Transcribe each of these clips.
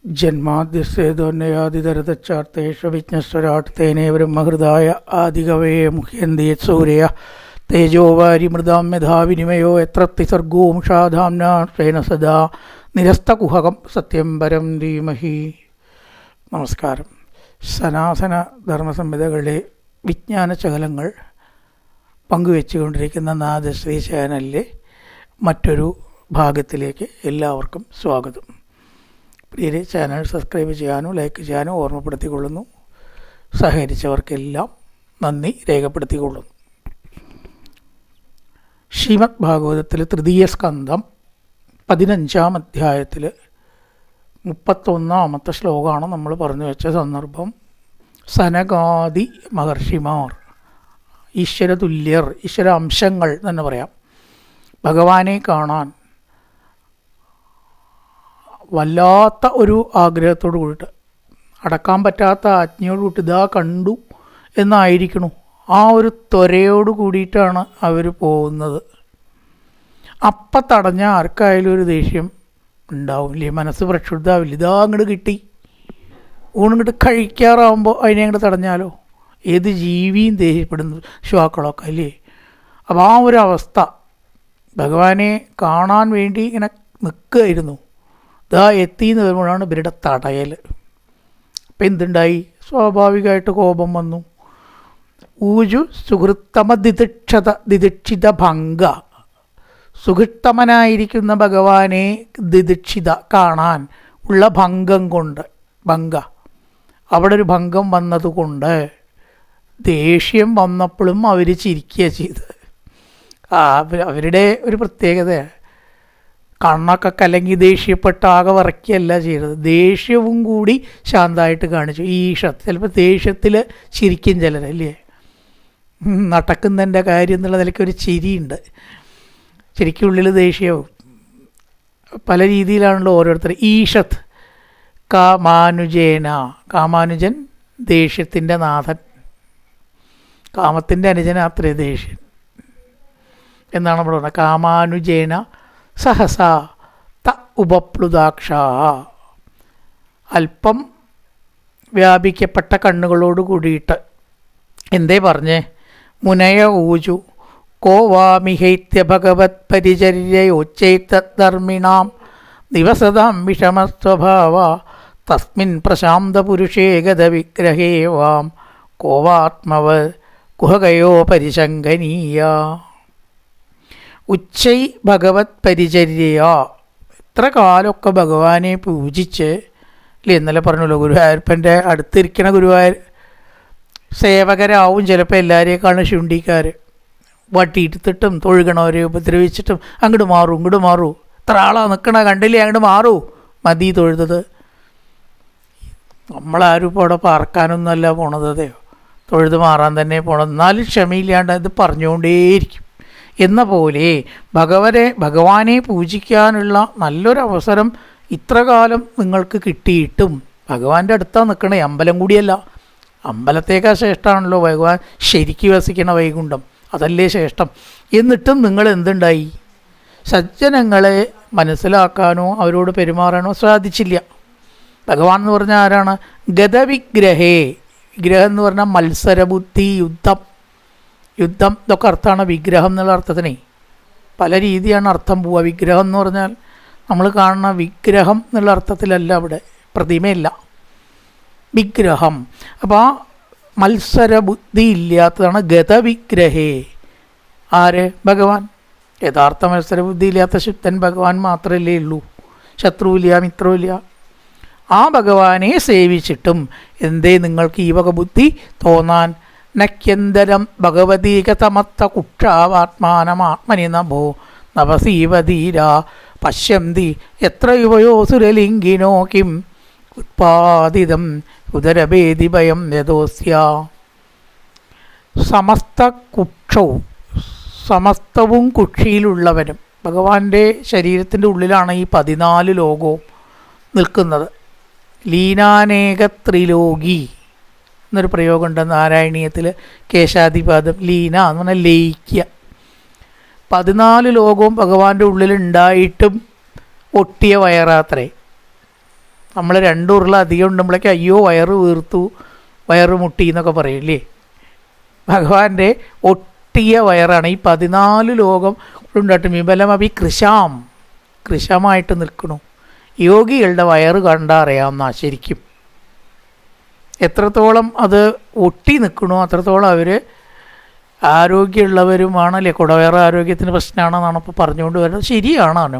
ജന്മാദ്യസേതോന്നയാതിതരതച്ചാർത്തേഷവിജ്ഞസ്വരാട് തേനേ ബ്രഹ്മഹൃദായ ആദികവയെ മുഹ്യന്തേ സൂര്യ തേജോവാരി മൃതാം യഥാവിനിമയോ എത്ര തിസർഗോ മുഷാധാംനാശ്രേണ സദാ നിരസ്തകുഹകം സത്യം പരം ധീമഹി. നമസ്കാരം. സനാതന ധർമ്മസംഹിതകളിലെ വിജ്ഞാനശകലങ്ങൾ പങ്കുവെച്ചുകൊണ്ടിരിക്കുന്ന നാദശ്രീ ചാനലിലെ മറ്റൊരു ഭാഗത്തിലേക്ക് എല്ലാവർക്കും സ്വാഗതം. പ്രിയരെ, ചാനൽ സബ്സ്ക്രൈബ് ചെയ്യാനും ലൈക്ക് ചെയ്യാനും ഓർമ്മപ്പെടുത്തിക്കൊള്ളുന്നു. സഹകരിച്ചവർക്കെല്ലാം നന്ദി രേഖപ്പെടുത്തിക്കൊള്ളുന്നു. ശ്രീമദ് ഭാഗവതത്തിൽ തൃതീയ സ്കന്ധം 15-ാം അധ്യായത്തിൽ 31-ാമത്തെ ശ്ലോകമാണ് നമ്മൾ പറഞ്ഞു വെച്ച സന്ദർഭം. സനകാദി മഹർഷിമാർ, ഈശ്വരതുല്യർ, ഈശ്വര അംശങ്ങൾ തന്നെ പറയാം, ഭഗവാനെ കാണാൻ വല്ലാത്ത ഒരു ആഗ്രഹത്തോടു കൂടിയിട്ട്, അടക്കാൻ പറ്റാത്ത ആജ്ഞയോട് കൂടി ഇതാ കണ്ടു എന്നായിരിക്കണു, ആ ഒരു ത്വരയോട് കൂടിയിട്ടാണ് അവർ പോകുന്നത്. അപ്പം തടഞ്ഞ ആർക്കായാലും ഒരു ദേഷ്യം ഉണ്ടാവില്ലേ, മനസ്സ് പ്രക്ഷുബ്ധാവില്ല. ഇതാ അങ്ങോട്ട് കിട്ടി, ഊണിങ്ങോട്ട് കഴിക്കാറാവുമ്പോൾ അതിനെ അങ്ങോട്ട് തടഞ്ഞാലോ, ഏത് ജീവിയും ദേഷ്യപ്പെടുന്നു, ശ്വാക്കളൊക്കെ അല്ലേ. അപ്പോൾ ആ ഒരു അവസ്ഥ, ഭഗവാനെ കാണാൻ വേണ്ടി ഇങ്ങനെ നിൽക്കുകയായിരുന്നു, ഇതാ എത്തിയെന്ന് വരുമ്പോഴാണ് ഇവരുടെ തടയൽ. അപ്പം എന്തുണ്ടായി? സ്വാഭാവികമായിട്ട് കോപം വന്നു. ഊജു സുഹൃത്തമ ദിദിക്ഷിത ഭംഗ, സുഹൃത്തമനായിരിക്കുന്ന ഭഗവാനെ ദിദിക്ഷിത കാണാൻ ഉള്ള ഭംഗം കൊണ്ട്, അവിടെ ഒരു ഭംഗം വന്നതുകൊണ്ട് ദേഷ്യം വന്നപ്പോഴും അവർ ചിരിക്കുക ചെയ്തത്. അവരുടെ ഒരു പ്രത്യേകതയാണ്. കണ്ണൊക്കെ കലങ്ങി ദേഷ്യപ്പെട്ട് ആകെ വറക്കുകയല്ല ചെയ്തത്, ദേഷ്യവും കൂടി ശാന്തമായിട്ട് കാണിച്ചു. ചിലപ്പോൾ ദേഷ്യത്തിൽ ചിരിക്കും ചിലരല്ലേ, നടക്കുന്നതിൻ്റെ കാര്യം എന്നുള്ള നിലയ്ക്ക് ഒരു ചിരിയുണ്ട്, ശരിക്കുള്ളിൽ ദേഷ്യവും. പല രീതിയിലാണല്ലോ ഓരോരുത്തർ. ഈഷത്ത് കാമാനുജേന, കാമാനുജൻ ദേഷ്യത്തിൻ്റെ നാഥൻ, കാമത്തിൻ്റെ അനുജനാത്രേ ദേഷ്യൻ എന്നാണ് നമ്മൾ പറയുന്നത്. കാമാനുജേന സഹസ ത ഉപപ്ലുതാക്ഷ, അല്പം വ്യാപിക്കപ്പെട്ട കണ്ണുകളോട് കൂടിയിട്ട് എന്തേ പറഞ്ഞേ? മുനയ ഊജു കോ വാമിഹൈത്യ ഭഗവത് പരിചര്യോച്ചൈതധർമ്മിണാം ദിവസതാം വിഷമസ്വഭാവ തസ്മിൻ പ്രശാന്ത പുരുഷേ ഗതവിഗ്രഹേ വാം കോവാത്മവ കുഹകയോ പരിശങ്കനീയ. ഉച്ചൈ ഭഗവത് പരിചര്യ, ഇത്ര കാലമൊക്കെ ഭഗവാനെ പൂജിച്ച് അല്ലേ. ഇന്നലെ പറഞ്ഞല്ലോ, ഗുരുവായൂരപ്പൻ്റെ അടുത്തിരിക്കണ ഗുരുവായൂർ സേവകരാവും ചിലപ്പോൾ എല്ലാവരെക്കാളും ശുണ്ഠിക്കാർ. വട്ടിയെടുത്തിട്ടും തൊഴുകണവരെ ഉപദ്രവിച്ചിട്ടും അങ്ങോട്ട് മാറൂ, ഇത്ര ആളാ നിൽക്കണ കണ്ടില്ലേ, അങ്ങോട്ട് മാറൂ, മതി തൊഴുതത്. നമ്മളാരും ഇപ്പോൾ അവിടെ പാർക്കാനൊന്നുമല്ല പോണത്, അതെയോ, തൊഴുത് മാറാൻ തന്നെ പോണത്. എന്നാലും ക്ഷമയില്ലാണ്ട് ഇത് പറഞ്ഞുകൊണ്ടേയിരിക്കും. എന്ന പോലെ ഭഗവാനെ പൂജിക്കാനുള്ള നല്ലൊരവസരം ഇത്ര കാലം നിങ്ങൾക്ക് കിട്ടിയിട്ടും ഭഗവാന്റെ അടുത്താണ് നിൽക്കണേ, അമ്പലം കൂടിയല്ല. അമ്പലത്തേക്കാൾ ശ്രേഷ്ഠമാണല്ലോ ഭഗവാൻ ശരിക്ക് വസിക്കണ വൈകുണ്ഠം, അതല്ലേ ശ്രേഷ്ഠം. എന്നിട്ടും നിങ്ങൾ എന്തുണ്ടായി? സജ്ജനങ്ങളെ മനസ്സിലാക്കാനോ അവരോട് പെരുമാറാനോ സാധിച്ചില്ല. ഭഗവാൻ എന്ന് പറഞ്ഞാൽ ആരാണ്? ഗതവിഗ്രഹേ, വിഗ്രഹം എന്ന് പറഞ്ഞാൽ മത്സരബുദ്ധി, യുദ്ധം ഇതൊക്കെ അർത്ഥമാണ് വിഗ്രഹം എന്നുള്ള അർത്ഥത്തിനെ. പല രീതിയാണ് അർത്ഥം പോവുക. വിഗ്രഹം എന്ന് പറഞ്ഞാൽ നമ്മൾ കാണുന്ന വിഗ്രഹം എന്നുള്ള അർത്ഥത്തിലല്ല, അവിടെ പ്രതിമയല്ല, വിഗ്രഹം. അപ്പോൾ ആ മത്സരബുദ്ധി ഇല്ലാത്തതാണ് ഗതവിഗ്രഹേ. ആര്? ഭഗവാൻ. യഥാർത്ഥ മത്സരബുദ്ധി ഇല്ലാത്ത ശുദ്ധൻ ഭഗവാൻ മാത്രമല്ലേ ഉള്ളൂ, ശത്രുവില്ല, മിത്രമില്ല. ആ ഭഗവാനെ സേവിച്ചിട്ടും എന്തേ നിങ്ങൾക്ക് ഈ വക ബുദ്ധി തോന്നാൻ? നക്യന്തരം ഭഗവതീകതമത്ത കുക്ഷാവാത്മാനമാത്മനി നഭോ നവസീവധീര പശ്യന്തി എത്ര യുവയോ സുരലിംഗിനോ കിം ഉത്പാദിതം ഉദരഭേദിഭയം യഥോസ്യ. സമസ്തവും കുക്ഷിയിലുള്ളവനും, ഭഗവാന്റെ ശരീരത്തിൻ്റെ ഉള്ളിലാണ് ഈ 14 ലോകവും നിൽക്കുന്നത്. ലീനാനേക ത്രിലോകി എന്നൊരു പ്രയോഗമുണ്ട് നാരായണീയത്തിൽ, കേശാദിപാദം. ലീന എന്ന് പറഞ്ഞാൽ ലയിക്കുക. 14 ലോകവും ഭഗവാന്റെ ഉള്ളിലുണ്ടായിട്ടും ഒട്ടിയ വയറാത്രേ. നമ്മൾ 2 ഉരുള അധികം ഉണ്ടുമ്പോഴേക്കും അയ്യോ വയറ് വീർത്തു, വയറ് മുട്ടി എന്നൊക്കെ പറയില്ലേ. ഭഗവാന്റെ ഒട്ടിയ വയറാണ്. ഈ 14 ലോകം ഉണ്ടായിട്ടും വിമലമഭി കൃശമായിട്ട് നിൽക്കണു. യോഗികളുടെ വയറ് കണ്ടാൽ അറിയാവുന്ന ശരിക്കും എത്രത്തോളം അത് ഒട്ടി നിൽക്കണോ അത്രത്തോളം അവർ ആരോഗ്യമുള്ളവരുമാണല്ലേ. കുടവയറ് ആരോഗ്യത്തിന് പ്രശ്നമാണെന്നാണ് ഇപ്പോൾ പറഞ്ഞുകൊണ്ട് വരുന്നത്. ശരിയാണ്.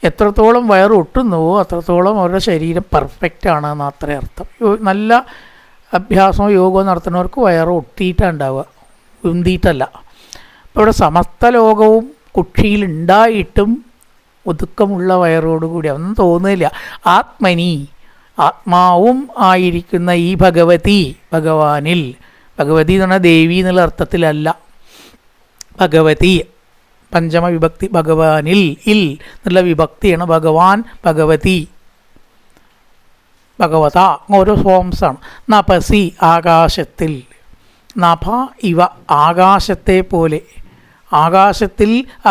എത്രത്തോളം വയറ് ഒട്ടുന്നുവോ അത്രത്തോളം അവരുടെ ശരീരം പെർഫെക്റ്റ് ആണ് എന്ന് അത്ര അർത്ഥം. നല്ല അഭ്യാസമോ യോഗമോ നടത്തുന്നവർക്ക് വയറ് ഒട്ടിയിട്ടുണ്ടാവുക, ഉന്തിയിട്ടല്ല. അപ്പോൾ ഇവിടെ സമസ്ത ലോകവും കുക്ഷിയിലുണ്ടായിട്ടും ഒതുക്കമുള്ള വയറോടുകൂടി ഒന്നും തോന്നുന്നില്ല. ആത്മാവും ആയിരിക്കുന്ന ഈ ഭഗവാനിൽ, ഭഗവതി എന്ന് പറഞ്ഞാൽ ദേവി എന്നുള്ള അർത്ഥത്തിലല്ല, ഭഗവതി പഞ്ചമ വിഭക്തി, ഭഗവാനിൽ എന്നുള്ള വിഭക്തിയാണ്. ഭഗവാൻ, ഭഗവതി, ഭഗവത ഓരോ ഫോംസാണ്. നപസി ആകാശത്തിൽ, നഭ ഇവ ആകാശത്തെ പോലെ,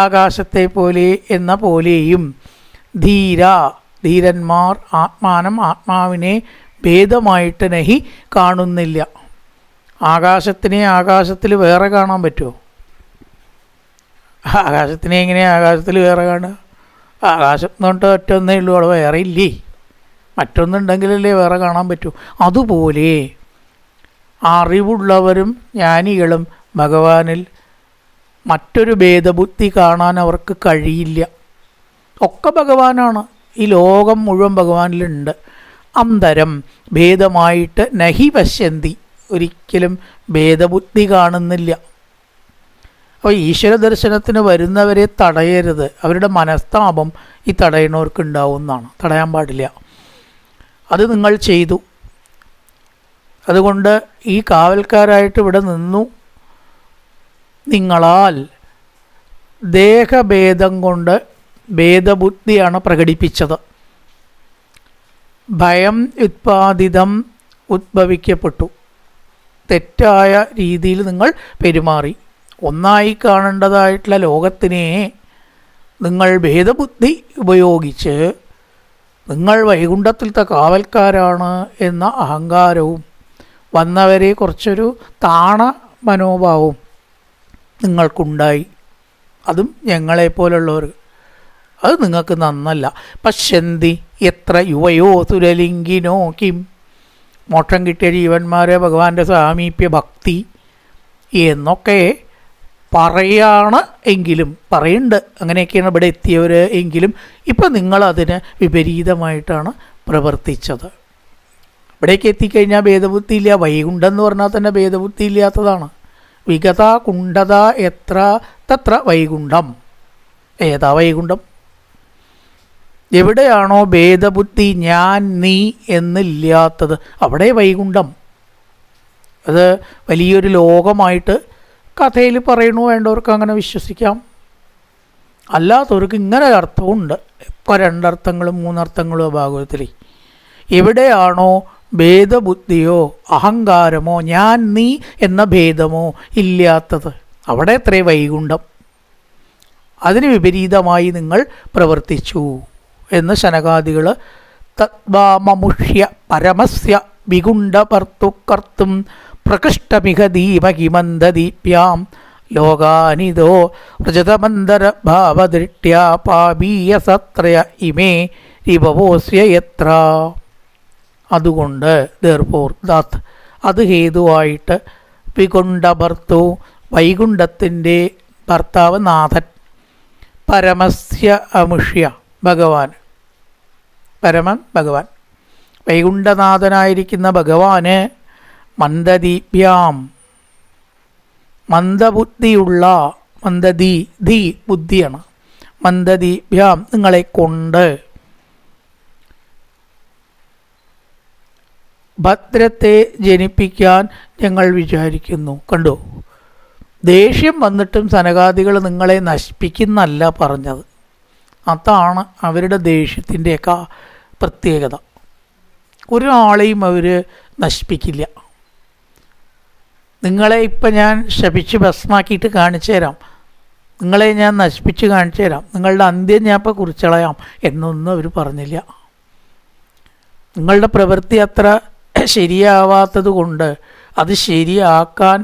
ആകാശത്തെ പോലെ എന്ന പോലെയും, ധീരന്മാർ ആത്മാവിനെ ഭേദമായിട്ട് നഹി കാണുന്നില്ല. ആകാശത്തിനെ ആകാശത്തിൽ വേറെ കാണാൻ പറ്റുമോ? ആകാശത്തിനെ എങ്ങനെയാണ് ആകാശത്തിൽ വേറെ കാണുക? ആകാശം കൊണ്ട് ഒറ്റൊന്നേ ഉള്ളൂ, അവിടെ വേറെ ഇല്ലേ. മറ്റൊന്നുണ്ടെങ്കിലല്ലേ വേറെ കാണാൻ പറ്റൂ. അതുപോലെ അറിവുള്ളവരും ജ്ഞാനികളും ഭഗവാനിൽ മറ്റൊരു ഭേദബുദ്ധി കാണാൻ അവർക്ക് കഴിയില്ല. ഒക്കെ ഭഗവാനാണ്. ഈ ലോകം മുഴുവൻ ഭഗവാനിലുണ്ട്. അന്തരം ഭേദമായിട്ട് നഹി പശ്യന്തി, ഒരിക്കലും ഭേദബുദ്ധി കാണുന്നില്ല. അപ്പോൾ ഈശ്വര ദർശനത്തിന് വരുന്നവരെ തടയരുത്. അവരുടെ മനസ്താപം ഈ തടയണവർക്ക് ഉണ്ടാവുന്നതാണ്. തടയാൻ പാടില്ല. അത് നിങ്ങൾ ചെയ്തു. അതുകൊണ്ട് ഈ കാവൽക്കാരായിട്ട് ഇവിടെ നിന്നു. നിങ്ങളാൽ ദേഹഭേദം കൊണ്ട് ഭേദബുദ്ധിയാണ് പ്രകടിപ്പിച്ചത്. ഭയം ഉദ്ഭവിക്കപ്പെട്ടു. തെറ്റായ രീതിയിൽ നിങ്ങൾ പെരുമാറി. ഒന്നായി കാണേണ്ടതായിട്ടുള്ള ലോകത്തിനെ നിങ്ങൾ ഭേദബുദ്ധി ഉപയോഗിച്ച് നിങ്ങൾ വൈകുണ്ഠത്തിലത്തെ കാവൽക്കാരാണ് എന്ന അഹങ്കാരവും വന്നവരെ കുറച്ചൊരു താണ മനോഭാവവും നിങ്ങൾക്കുണ്ടായി. അതും ഞങ്ങളെപ്പോലുള്ളവർ. അത് നിങ്ങൾക്ക് നന്നല്ല. പശ്യന്തി എത്ര യുവയോ തുരലിംഗിനോ കിം, മോക്ഷം കിട്ടിയ ജീവന്മാരെ ഭഗവാന്റെ സാമീപ്യ ഭക്തി എന്നൊക്കെ പറയാണ് എങ്കിലും, പറയുന്നുണ്ട് അങ്ങനെയൊക്കെയാണ് ഇവിടെ എത്തിയവർ എങ്കിലും ഇപ്പം നിങ്ങളതിന് വിപരീതമായിട്ടാണ് പ്രവർത്തിച്ചത്. ഇവിടേക്ക് എത്തിക്കഴിഞ്ഞാൽ ഭേദബുദ്ധി ഇല്ല. വൈകുണ്ഠം എന്ന് പറഞ്ഞാൽ തന്നെ ഭേദബുദ്ധി ഇല്ലാത്തതാണ്. വിഗത കുണ്ഠത എത്ര തത്ര വൈകുണ്ഠം. ഏതാ വൈകുണ്ഠം? എവിടെയാണോ ഭേദബുദ്ധി ഞാൻ നീ എന്നില്ലാത്തത് അവിടെ വൈകുണ്ഠം. അത് വലിയൊരു ലോകമായിട്ട് കഥയിൽ പറയണു. വേണ്ടവർക്ക് അങ്ങനെ വിശ്വസിക്കാം. അല്ലാത്തവർക്ക് ഇങ്ങനെ ഒരർത്ഥമുണ്ട്. ഇപ്പോൾ 2 അർത്ഥങ്ങളും 3 അർത്ഥങ്ങളും ഭാഗവതത്തിൽ. എവിടെയാണോ ഭേദബുദ്ധിയോ അഹങ്കാരമോ ഞാൻ നീ എന്ന ഭേദമോ ഇല്ലാത്തത് അവിടെ എത്രേ വൈകുണ്ഠം. അതിന് വിപരീതമായി നിങ്ങൾ പ്രവർത്തിച്ചു എന്ന് ശനകാദികൾ തദ്വാമമുഷ്യ പരമസ്യ വിഗുണ്ഠഭർത്തുക്കർത്തും പ്രകൃഷ്ടമിഹ ദീപകിമന്ദദീപ്യാം ലോകാനിതോ പ്രജതമന്തരഭാവദൃഷ്ട്യാ പാപീയസത്രയ ഇമേ രിപവോസ്യ യത്ര. അതുകൊണ്ട് അത് ഹേതുവായിട്ട് വിഗുണ്ഠഭർത്തു, വൈകുണ്ഠത്തിൻ്റെ ഭർത്താവ് നാഥൻ, പരമസ്യ അമുഷ്യ ഭഗവാൻ, പരമൻ ഭഗവാൻ, വൈകുണ്ഠനാഥനായിരിക്കുന്ന ഭഗവാന് മന്ദദീപ്യാം, മന്ദബുദ്ധിയുള്ള, ധീ ബുദ്ധിയാണ്, മന്ദദീപ്യാം നിങ്ങളെ കൊണ്ട് ഭദ്രത്തെ ജനിപ്പിക്കാൻ ഞങ്ങൾ വിചാരിക്കുന്നു. കണ്ടോ, ദേഷ്യം വന്നിട്ടും സനകാദികൾ നിങ്ങളെ നശിപ്പിക്കുന്നല്ല പറഞ്ഞത്. അതാണ് അവരുടെ ദേഷ്യത്തിൻ്റെയൊക്കെ പ്രത്യേകത. ഒരാളെയും അവർ നശിപ്പിക്കില്ല. നിങ്ങളെ ഇപ്പം ഞാൻ ശപിച്ച് ഭസ്മാക്കിയിട്ട് കാണിച്ചു തരാം, നിങ്ങളെ ഞാൻ നശിപ്പിച്ച് കാണിച്ചു തരാം, നിങ്ങളുടെ അന്ത്യം ഞാൻ ഇപ്പോൾ കുറിച്ചളയാം എന്നൊന്നും അവർ പറഞ്ഞില്ല. നിങ്ങളുടെ പ്രവൃത്തി അത്ര ശരിയാവാത്തത് കൊണ്ട് അത് ശരിയാക്കാൻ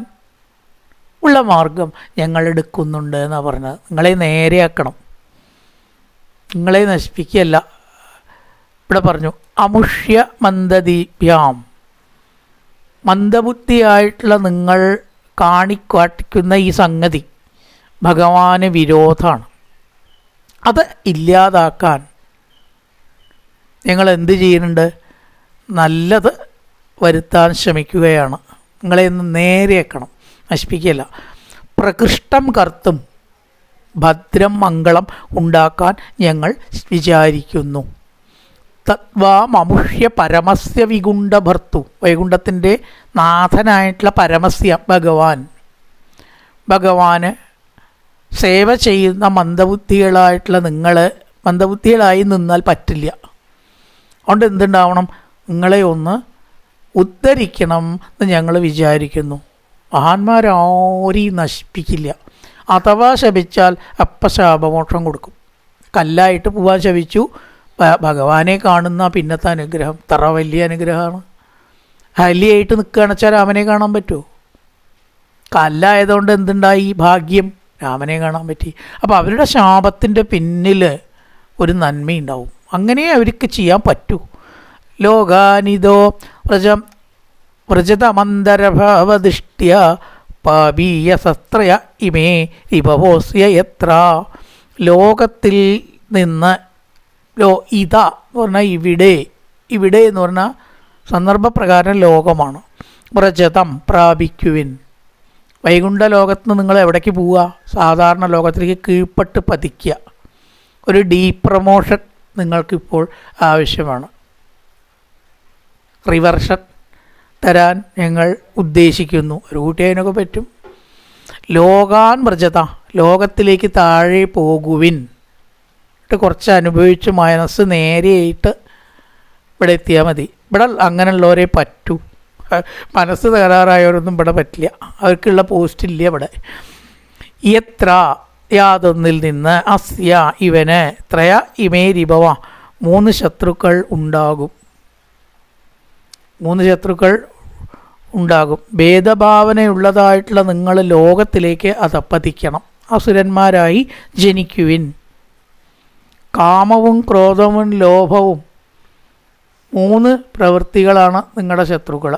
ഉള്ള മാർഗം ഞങ്ങൾ എടുക്കുന്നുണ്ട് എന്നാണ് പറഞ്ഞത്. നിങ്ങളെ നേരെയാക്കണം, നിങ്ങളെ നശിപ്പിക്കുകയല്ല. ഇവിടെ പറഞ്ഞു അമുഷ്യ മന്ദദീപ്യാം, മന്ദബുദ്ധിയായിട്ടുള്ള നിങ്ങൾ കാണിക്കാട്ടിക്കുന്ന ഈ സംഗതി ഭഗവാന് വിരോധമാണ്. അത് ഇല്ലാതാക്കാൻ ഞങ്ങൾ എന്ത് ചെയ്യുന്നുണ്ട്? നല്ലത് വരുത്താൻ ശ്രമിക്കുകയാണ്. നിങ്ങളെ ഒന്ന് നേരെയാക്കണം, നശിപ്പിക്കുകയല്ല. പ്രകൃഷ്ടം കർത്തും, ഭദ്രം മംഗളം ഉണ്ടാക്കാൻ ഞങ്ങൾ വിചാരിക്കുന്നു. തദ്വാം അമുഷ്യ പരമസ്യ വികുണ്ഠഭർത്തു, വൈകുണ്ഠത്തിൻ്റെ നാഥനായിട്ടുള്ള പരമസ്യ ഭഗവാന് സേവ ചെയ്യുന്ന മന്ദബുദ്ധികളായിട്ടുള്ള നിങ്ങൾ മന്ദബുദ്ധികളായി നിന്നാൽ പറ്റില്ല. അതുകൊണ്ട് എന്തുണ്ടാവണം? നിങ്ങളെ ഒന്ന് ഉദ്ധരിക്കണം എന്ന് ഞങ്ങൾ വിചാരിക്കുന്നു. മഹാന്മാരാരെയും നശിപ്പിക്കില്ല. അഥവാ ശപിച്ചാൽ അപ്പം ശാപമോക്ഷം കൊടുക്കും. കല്ലായിട്ട് പോവാൻ ശപിച്ചു, ഭഗവാനെ കാണുന്ന പിന്നത്തെ അനുഗ്രഹം തറ വലിയ അനുഗ്രഹമാണ്. ഹലിയായിട്ട് നിൽക്കുകയാണെന്ന് വെച്ചാൽ രാമനെ കാണാൻ പറ്റുമോ? കല്ലായതുകൊണ്ട് എന്തുണ്ടായി? ഭാഗ്യം, രാമനെ കാണാൻ പറ്റി. അപ്പോൾ അവരുടെ ശാപത്തിൻ്റെ പിന്നിൽ ഒരു നന്മയുണ്ടാവും. അങ്ങനെ അവർക്ക് ചെയ്യാൻ പറ്റൂ. ലോകാനിതോ വ്രജതമന്തരഭാവദൃഷ്ട്യ പാപീയ സത്രയ ഇമേ വിഭവോസ്യ എത്ര. ലോകത്തിൽ നിന്ന് ഇതാ എന്ന് പറഞ്ഞാൽ ഇവിടെ എന്ന് പറഞ്ഞാൽ സന്ദർഭപ്രകാരം ലോകമാണ്. വ്രജതം പ്രാപിക്കുവിൻ. വൈകുണ്ഠ ലോകത്ത് നിന്ന് നിങ്ങൾ എവിടേക്ക് പോവുക? സാധാരണ ലോകത്തിലേക്ക് കീഴ്പ്പെട്ട് പതിക്കുക. ഒരു പ്രൊമോഷൻ നിങ്ങൾക്കിപ്പോൾ ആവശ്യമാണ്. റിവർഷൻ തരാൻ ഞങ്ങൾ ഉദ്ദേശിക്കുന്നു. ഒരു കൂട്ടി അതിനൊക്കെ പറ്റും. ലോകാൻ വ്രജത, ലോകത്തിലേക്ക് താഴെ പോകുവിൻ. കുറച്ച് അനുഭവിച്ച് മനസ്സ് നേരെയായിട്ട് ഇവിടെ എത്തിയാൽ മതി. ഇവിടെ അങ്ങനെയുള്ളവരെ പറ്റൂ. മനസ്സ് തകരാറായവരൊന്നും ഇവിടെ പറ്റില്ല, അവർക്കുള്ള പോസ്റ്റില്ല ഇവിടെ. എത്ര യാതൊന്നിൽ നിന്ന് അസ്യ ഇവന് ത്രയ ഇമേ രിഭവ 3 ശത്രുക്കൾ ഉണ്ടാകും. 3 ശത്രുക്കൾ ഉണ്ടാകും. ഭേദഭാവനയുള്ളതായിട്ടുള്ള നിങ്ങൾ ലോകത്തിലേക്ക് അതപ്പതിക്കണം. അസുരന്മാരായി ജനിക്കുവിൻ. കാമവും ക്രോധവും ലോഭവും 3 പ്രവൃത്തികളാണ് നിങ്ങളുടെ ശത്രുക്കൾ.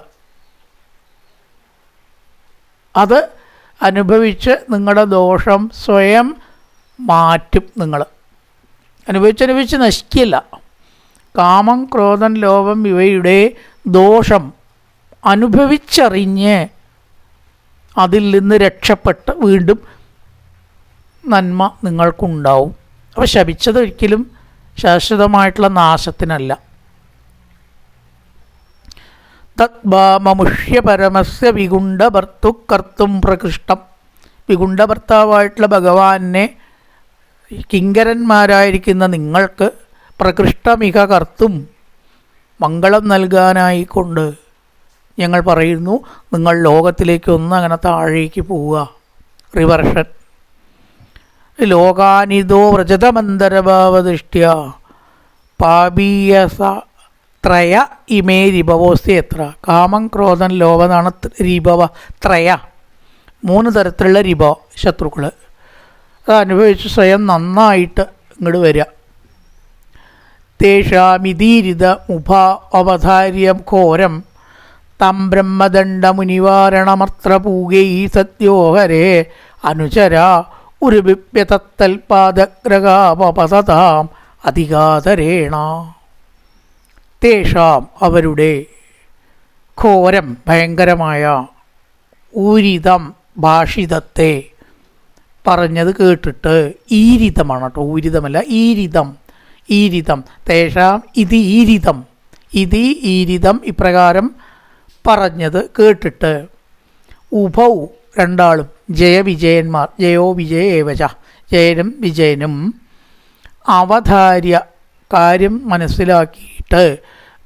അത് അനുഭവിച്ച് നിങ്ങളുടെ ദോഷം സ്വയം മാറ്റും. നിങ്ങൾ അനുഭവിച്ച് നശിക്കില്ല. കാമം ക്രോധം ലോഭം ഇവയുടെ ദോഷം അനുഭവിച്ചറിഞ്ഞ് അതിൽ നിന്ന് രക്ഷപ്പെട്ട് വീണ്ടും നന്മ നിങ്ങൾക്കുണ്ടാവും. അപ്പോൾ ശപിച്ചത് ഒരിക്കലും ശാശ്വതമായിട്ടുള്ള നാശത്തിനല്ല. തദ്ഭാമമുഷ്യ പരമസ്യ വികുണ്ഠഭർത്തു കർത്തും പ്രകൃഷ്ടം. വികുണ്ഠഭർത്താവായിട്ടുള്ള ഭഗവാനെ കിങ്കരന്മാരായിരിക്കുന്ന നിങ്ങൾക്ക് പ്രകൃഷ്ടമിക കർത്തും മംഗളം നൽകാനായിക്കൊണ്ട് ഞങ്ങൾ പറയുന്നു, നിങ്ങൾ ലോകത്തിലേക്ക് ഒന്ന് അങ്ങനെ താഴേക്ക് പോവുക. റിവർഷൻ. ലോകാനിതോ വ്രജതമന്തരഭാവദൃഷ്ട്യ പാപീയസ ത്രയ ഇമേ രിഭവോസ്തി എത്ര. കാമം ക്രോധം ലോഭമാണ് രിഭവ. ത്രയ 3 തരത്തിലുള്ള രിഭവ ശത്രുക്കൾ. അത് അനുഭവിച്ച് സ്വയം നന്നായിട്ട് ഇങ്ങോട്ട് വരിക. തേഷാമിതീരിത മുഭ അവധാര്യം ഘോരം തം ബ്രഹ്മദണ്ഡമുനിവാരണമത്ര പൂകൈ സദ്യോഹരേ അനുചര ഉരുബിപ്യതത്തൽപാദഗ്രഹാപപതതാം അധികാതരേണ. തേഷാം അവരുടെ ഘോരം ഭയങ്കരമായ ഊരിതം ഭാഷിതത്തെ പറഞ്ഞത് കേട്ടിട്ട്, ഈരിതമാണ് കേട്ടോ, ഊരിതമല്ല ഈരിതം തേഷാം ഇത് ഈരിതം ഇപ്രകാരം പറഞ്ഞത് കേട്ടിട്ട് ഉഭൗ രണ്ടാളും ജയവിജയന്മാർ, ജയോ വിജയേവച ജയനും വിജയനും അവധാര്യ കാര്യം മനസ്സിലാക്കിയിട്ട്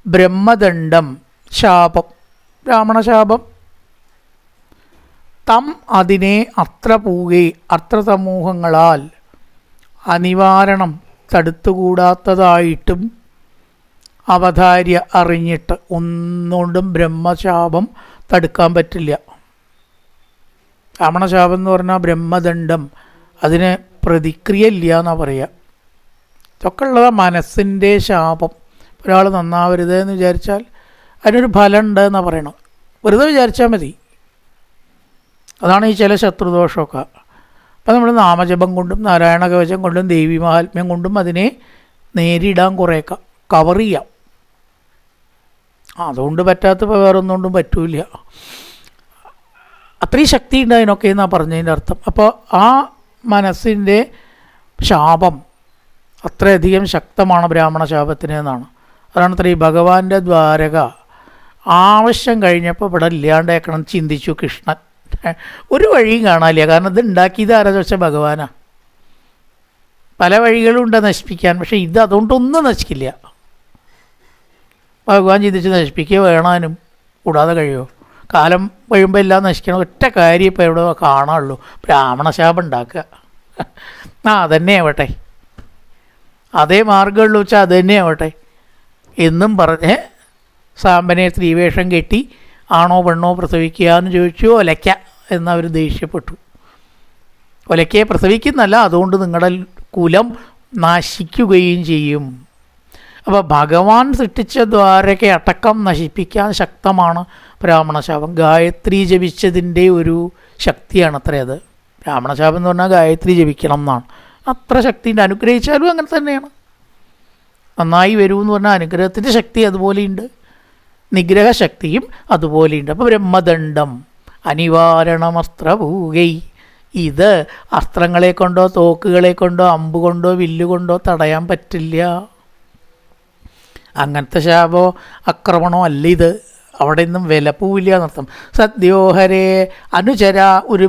ബ്രഹ്മദണ്ഡം ശാപം, ബ്രാഹ്മണശാപം, തം അതിനെ അത്ര പൂകെ അത്ര സമൂഹങ്ങളാൽ അനിവാരണം തടുത്തുകൂടാത്തതായിട്ടും അവതാര്യ അറിഞ്ഞിട്ട് ഒന്നുകൊണ്ടും ബ്രഹ്മശാപം തടുക്കാൻ പറ്റില്ല. ബ്രാഹ്മണശാപം എന്ന് പറഞ്ഞാൽ ബ്രഹ്മദണ്ഡം, അതിന് പ്രതിക്രിയ ഇല്ല എന്നാണ് പറയുക. ഇതൊക്കെ ഉള്ളത് മനസ്സിൻ്റെ ശാപം. ഒരാൾ നന്നാവരുത് എന്ന് വിചാരിച്ചാൽ അതിനൊരു ഫലം ഉണ്ട് എന്നാണ് പറയണം. വെറുതെ വിചാരിച്ചാൽ മതി. അതാണ് ഈ ചില ശത്രുദോഷമൊക്കെ. അപ്പം നമ്മൾ നാമജപം കൊണ്ടും നാരായണ കവചം കൊണ്ടും ദേവി മഹാത്മ്യം കൊണ്ടും അതിനെ നേരിടാൻ കുറേയൊക്കെ കവർ ചെയ്യാം. അതുകൊണ്ട് പറ്റാത്തപ്പോൾ വേറൊന്നുകൊണ്ടും പറ്റൂല. അത്രയും ശക്തി ഉണ്ട് അതിനൊക്കെ എന്നാണ് പറഞ്ഞതിൻ്റെ അർത്ഥം. അപ്പോൾ ആ മനസ്സിൻ്റെ ശാപം അത്രയധികം ശക്തമാണ് ബ്രാഹ്മണ ശാപത്തിന് എന്നാണ്. അതാണ് അത്ര ഈ ഭഗവാന്റെ ദ്വാരക ആവശ്യം കഴിഞ്ഞപ്പോൾ ഇവിടെ ഇല്ലാണ്ടേക്കണം ചിന്തിച്ചു കൃഷ്ണൻ. ഒരു വഴിയും കാണാനില്ല. കാരണം ഇത് ഉണ്ടാക്കിയത് ആരാ ചോദിച്ചാൽ ഭഗവാനാ. പല വഴികളും ഉണ്ട് നശിപ്പിക്കാൻ, പക്ഷേ ഇത് അതുകൊണ്ടൊന്നും നശിക്കില്ല. ഭഗവാൻ ചിന്തിച്ച് നശിപ്പിക്കുക വേണാനും കൂടാതെ കഴിയുമോ? കാലം കഴിയുമ്പോൾ എല്ലാം നശിക്കണം. ഒറ്റ കാര്യം ഇപ്പോൾ എവിടെ കാണാനുള്ളൂ, ബ്രാഹ്മണശാപം ഉണ്ടാക്കുക. അതന്നെ ആവട്ടെ, അതേ മാർഗമുള്ളൂ വെച്ചാൽ അത് തന്നെ ആവട്ടെ എന്നും പറഞ്ഞ് സാമ്പനെ സ്ത്രീവേഷം കെട്ടി ആണോ പെണ്ണോ പ്രസവിക്കുക എന്ന് ചോദിച്ചു. ഒലയ്ക്ക എന്നവർ ദേഷ്യപ്പെട്ടു. ഒലയ്ക്കയെ പ്രസവിക്കുന്നല്ല, അതുകൊണ്ട് നിങ്ങളുടെ കുലം നശിക്കുകയും ചെയ്യും. അപ്പോൾ ഭഗവാൻ സൃഷ്ടിച്ച ദ്വാരക അടക്കം നശിപ്പിക്കാൻ ശക്തമാണ് ബ്രാഹ്മണശാപം. ഗായത്രി ജപിച്ചതിൻ്റെ ഒരു ശക്തിയാണ് അത്ര അത്. ബ്രാഹ്മണശാപം എന്ന് പറഞ്ഞാൽ ഗായത്രി ജപിക്കണം എന്നാണ്. അത്ര ശക്തിയുണ്ട്. അനുഗ്രഹിച്ചാലും അങ്ങനെ തന്നെയാണ്. നന്നായി വരുമെന്ന് പറഞ്ഞാൽ അനുഗ്രഹത്തിൻ്റെ ശക്തി അതുപോലെയുണ്ട്, നിഗ്രഹശക്തിയും അതുപോലെയുണ്ട്. അപ്പോൾ ബ്രഹ്മദണ്ഡം അനിവാരണമസ്ത്രഭൂകൈ, ഇത് അസ്ത്രങ്ങളെ കൊണ്ടോ തോക്കുകളെ കൊണ്ടോ അമ്പ് കൊണ്ടോ വില്ലുകൊണ്ടോ തടയാൻ പറ്റില്ല. അങ്ങനത്തെ ശാപോ അക്രമണോ അല്ല ഇത്. അവിടെ നിന്നും വില പോവില്ല എന്നർത്ഥം. സദ്യോഹരേ അനുചര ഒരു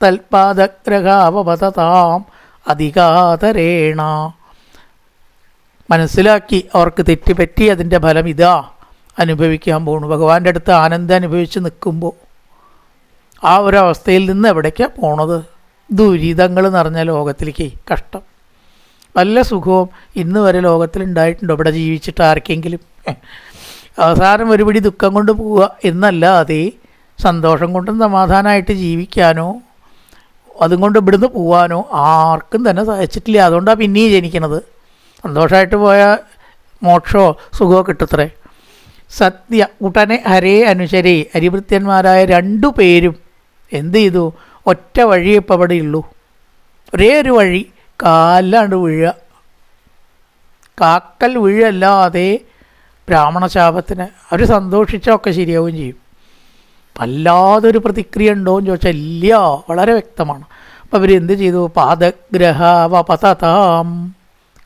തൽപാദഗ്രഹാവപതതാം അധികാതരേണ. മനസ്സിലാക്കി അവർക്ക് തെറ്റുപറ്റി, അതിൻ്റെ ഫലം ഇതാ അനുഭവിക്കാൻ പോണു. ഭഗവാന്റെ അടുത്ത് ആനന്ദം അനുഭവിച്ച് നിൽക്കുമ്പോൾ ആ ഒരവസ്ഥയിൽ നിന്ന് എവിടേക്കാണ് പോണത്? ദുരിതങ്ങൾ നിറഞ്ഞ ലോകത്തിലേക്ക്. കഷ്ടം. വല്ല സുഖവും ഇന്ന് വരെ ലോകത്തിലുണ്ടായിട്ടുണ്ടോ ഇവിടെ ജീവിച്ചിട്ട് ആർക്കെങ്കിലും? അവസാനം ഒരുപിടി ദുഃഖം കൊണ്ട് പോവുക എന്നല്ലാതെ സന്തോഷം കൊണ്ടും സമാധാനമായിട്ട് ജീവിക്കാനോ അതും കൊണ്ട് ഇവിടുന്ന് പോവാനോ ആർക്കും തന്നെ സാധിച്ചിട്ടില്ല. അതുകൊണ്ടാണ് പിന്നെയും ജനിക്കണത്. സന്തോഷമായിട്ട് പോയാൽ മോക്ഷമോ സുഖമോ കിട്ടത്രേ. സത്യ ഉടനെ ഹരേ അനുചരേ, ഹരിഭൃത്യന്മാരായ രണ്ടു പേരും എന്ത് ചെയ്തു? ഒറ്റ വഴിയേ ഇപ്പം അവിടെ ഉള്ളൂ. ഒരേ ഒരു വഴി, കാലാണ്ട് വീഴുക. കാക്കൽ വീഴല്ലാതെ ബ്രാഹ്മണശാപത്തിന് അവർ സന്തോഷിച്ചൊക്കെ ശരിയാവുകയും ചെയ്യും. വല്ലാതൊരു പ്രതിക്രിയ ഉണ്ടോ എന്ന് ചോദിച്ചാൽ ഇല്ല, വളരെ വ്യക്തമാണ്. അപ്പം അവരെന്ത് ചെയ്തു? പാദഗ്രഹവപതതാം,